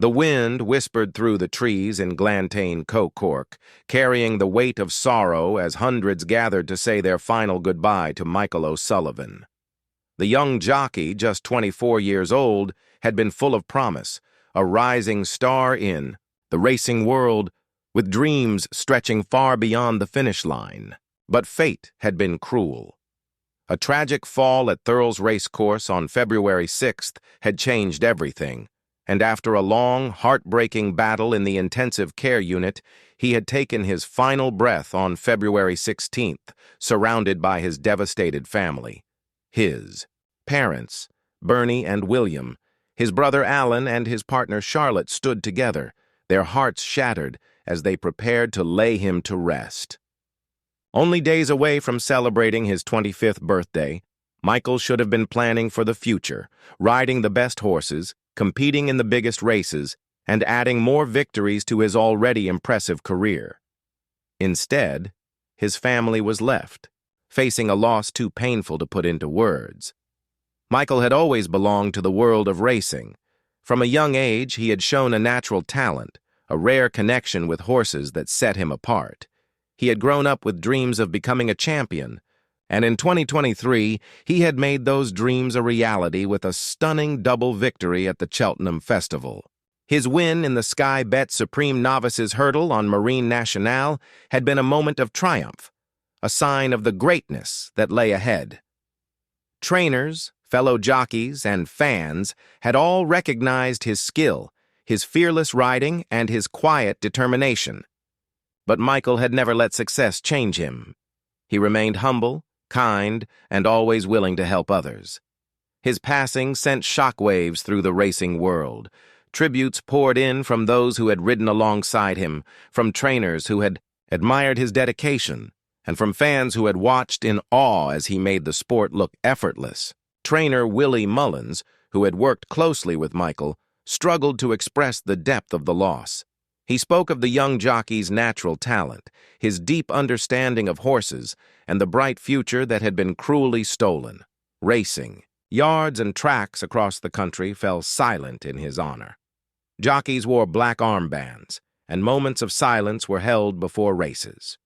The wind whispered through the trees in Glantane Cocork, carrying the weight of sorrow as hundreds gathered to say their final goodbye to Michael O'Sullivan. The young jockey, just 24 years old, had been full of promise, a rising star in the racing world, with dreams stretching far beyond the finish line. But fate had been cruel. A tragic fall at Thurles Racecourse on February 6th had changed everything, and after a long, heartbreaking battle in the intensive care unit, he had taken his final breath on February 16th, surrounded by his devastated family. His parents, Bernie and William, his brother Alan and his partner Charlotte stood together, their hearts shattered as they prepared to lay him to rest. Only days away from celebrating his 25th birthday, Michael should have been planning for the future, riding the best horses, competing in the biggest races, and adding more victories to his already impressive career. Instead, his family was left, facing a loss too painful to put into words. Michael had always belonged to the world of racing. From a young age, he had shown a natural talent, a rare connection with horses that set him apart. He had grown up with dreams of becoming a champion, and in 2023, he had made those dreams a reality with a stunning double victory at the Cheltenham Festival. His win in the Sky Bet Supreme Novices Hurdle on Marine Nationale had been a moment of triumph, a sign of the greatness that lay ahead. Trainers, fellow jockeys, and fans had all recognized his skill, his fearless riding, and his quiet determination. But Michael had never let success change him. He remained humble, kind, and always willing to help others. His passing sent shockwaves through the racing world. Tributes poured in from those who had ridden alongside him, from trainers who had admired his dedication, and from fans who had watched in awe as he made the sport look effortless. Trainer Willie Mullins, who had worked closely with Michael, struggled to express the depth of the loss. He spoke of the young jockey's natural talent, his deep understanding of horses, and the bright future that had been cruelly stolen. Racing, yards and tracks across the country fell silent in his honor. Jockeys wore black armbands, and moments of silence were held before races.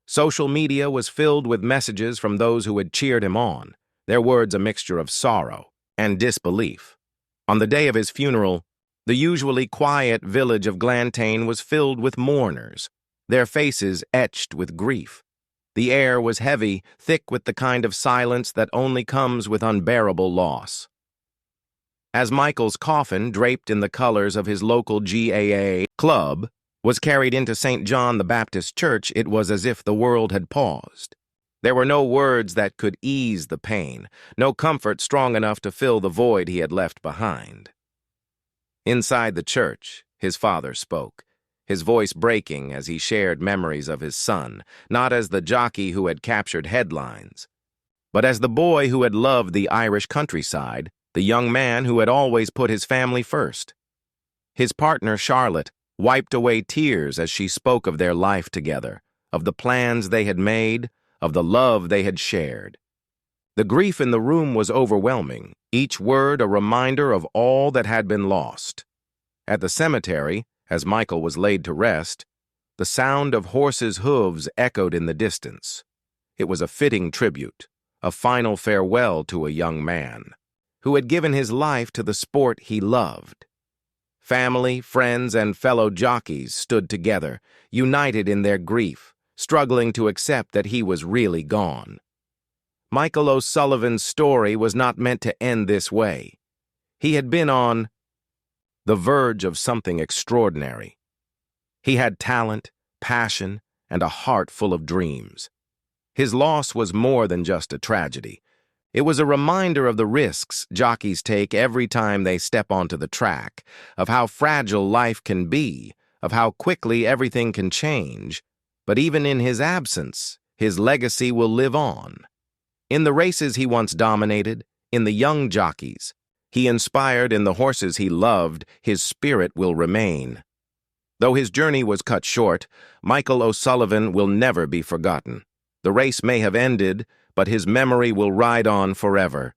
Social media was filled with messages from those who had cheered him on, their words a mixture of sorrow and disbelief. On the day of his funeral, the usually quiet village of Glantane was filled with mourners, their faces etched with grief. The air was heavy, thick with the kind of silence that only comes with unbearable loss. As Michael's coffin, draped in the colors of his local GAA club, was carried into St. John the Baptist Church, it was as if the world had paused. There were no words that could ease the pain, no comfort strong enough to fill the void he had left behind. Inside the church, his father spoke, his voice breaking as he shared memories of his son, not as the jockey who had captured headlines, but as the boy who had loved the Irish countryside, the young man who had always put his family first. His partner, Charlotte, wiped away tears as she spoke of their life together, of the plans they had made, of the love they had shared. The grief in the room was overwhelming, each word a reminder of all that had been lost. At the cemetery, as Michael was laid to rest, the sound of horses' hooves echoed in the distance. It was a fitting tribute, a final farewell to a young man who had given his life to the sport he loved. Family, friends, and fellow jockeys stood together, united in their grief, struggling to accept that he was really gone. Michael O'Sullivan's story was not meant to end this way. He had been on the verge of something extraordinary. He had talent, passion, and a heart full of dreams. His loss was more than just a tragedy. It was a reminder of the risks jockeys take every time they step onto the track, of how fragile life can be, of how quickly everything can change. But even in his absence, his legacy will live on. In the races he once dominated, in the young jockeys he inspired, in the horses he loved, his spirit will remain. Though his journey was cut short, Michael O'Sullivan will never be forgotten. The race may have ended, but his memory will ride on forever.